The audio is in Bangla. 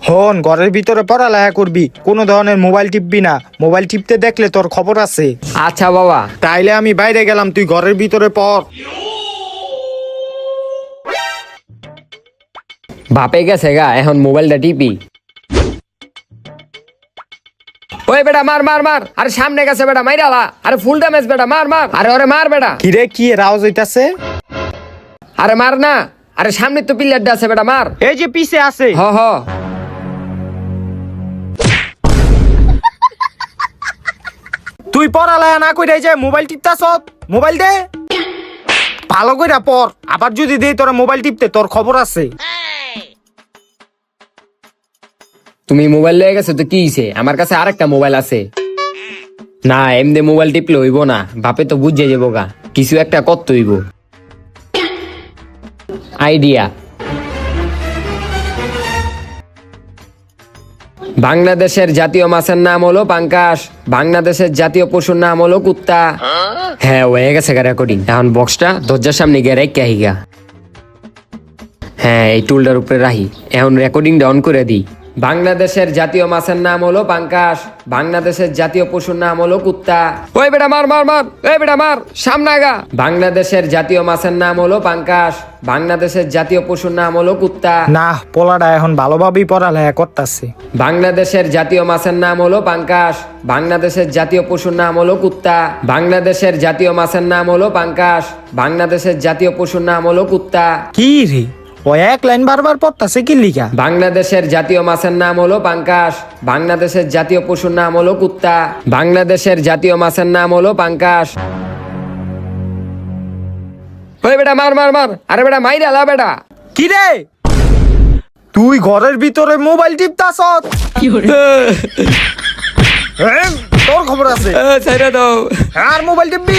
হন, ঘরের ভিতরে পড়ালেখা করবি, কোনো ধরনের মোবাইল টিপবি না। মোবাইল টিপতে দেখলে তোর খবর আছে। আচ্ছা বাবা। তাইলে আমি বাইরে গেলাম, তুই ঘরের ভিতরে পড়। বাপে গেছে গা, এখন মোবাইলটা টিপি। ওই বেটা মার মার মার, আরে সামনে গেছে বেটা, মাইরালা। আরে ফুল ড্যামেজ বেটা, মার মার, আরে ওরে মার বেটা। কিরে, কি রাউজ হইতাছে? আরে মার না, আরে সামনে তো পিলারটা আছে বেটা, মার। এই যে পিছে আছে। হ হ। তুই পড়ালেখা না কইরা যে মোবাইল টিপতাছ, মোবাইল দে। ভালো কইরা পড়, আবার যদি দেই তোরা মোবাইল টিপতে, তোর খবর আছে। তুমি মোবাইল লয়ে গেছো তো কি হইছে, আমার কাছে আরেকটা মোবাইল আছে। না এমনি মোবাইল টিপলে হইব না, বাপে তো বুঝে যাবো গা, কিছু একটা করতে হইব। আইডিয়া। বাংলাদেশের জাতীয় মাছের নাম হলো পাঙ্কাশ, বাংলাদেশের জাতীয় পশুর নাম হলো কুত্তা। হ্যাঁ হয়ে গেছে গা রেকর্ডিং, এখন বক্সটা দরজার সামনে গিয়ে রেখে আহিগা। হ্যাঁ এই টুলটার উপরে রাহি, এখন রেকর্ডিংটা অন করে দিই। বাংলাদেশের জাতীয় মাছের নাম হলো পাঙ্কাশ, বাংলাদেশের জাতীয় পশুর নাম হলো কুত্তা। ওই বেটা মার মার মার, ওই বেটা মার, সামনে আগা। বাংলাদেশের জাতীয় মাছের নাম হলো পাঙ্কাশ, বাংলাদেশের জাতীয় পশুর নাম হলো কুত্তা। না, পোলাটা এখন ভালোভাবেই পড়ালেখা করতেছে। বাংলাদেশের জাতীয় মাছের নাম হলো পাঙ্কাশ, বাংলাদেশের জাতীয় পশুর নাম হলো কুত্তা। বাংলাদেশের জাতীয় মাছের নাম হলো পাঙ্কাশ, বাংলাদেশের জাতীয় পশুর নাম হলো কুত্তা। কি রে, ও এক লাইন বারবার পড়তাছে কি লিখা? বাংলাদেশের জাতীয় মাছের নাম হলো পাঙ্কাশ, বাংলাদেশের জাতীয় পশুর নাম হলো কুত্তা। বাংলাদেশের জাতীয় মাছের নাম হলো পাঙ্কাশ। ওই বেটা মার মার মার, আরে বেটা মাইরালা বেটা। কি রে, তুই ঘরের ভিতরে মোবাইল টিপতাছ? তোর খবর আছে। ছেড়ে দাও। আর মোবাইল টিপবি?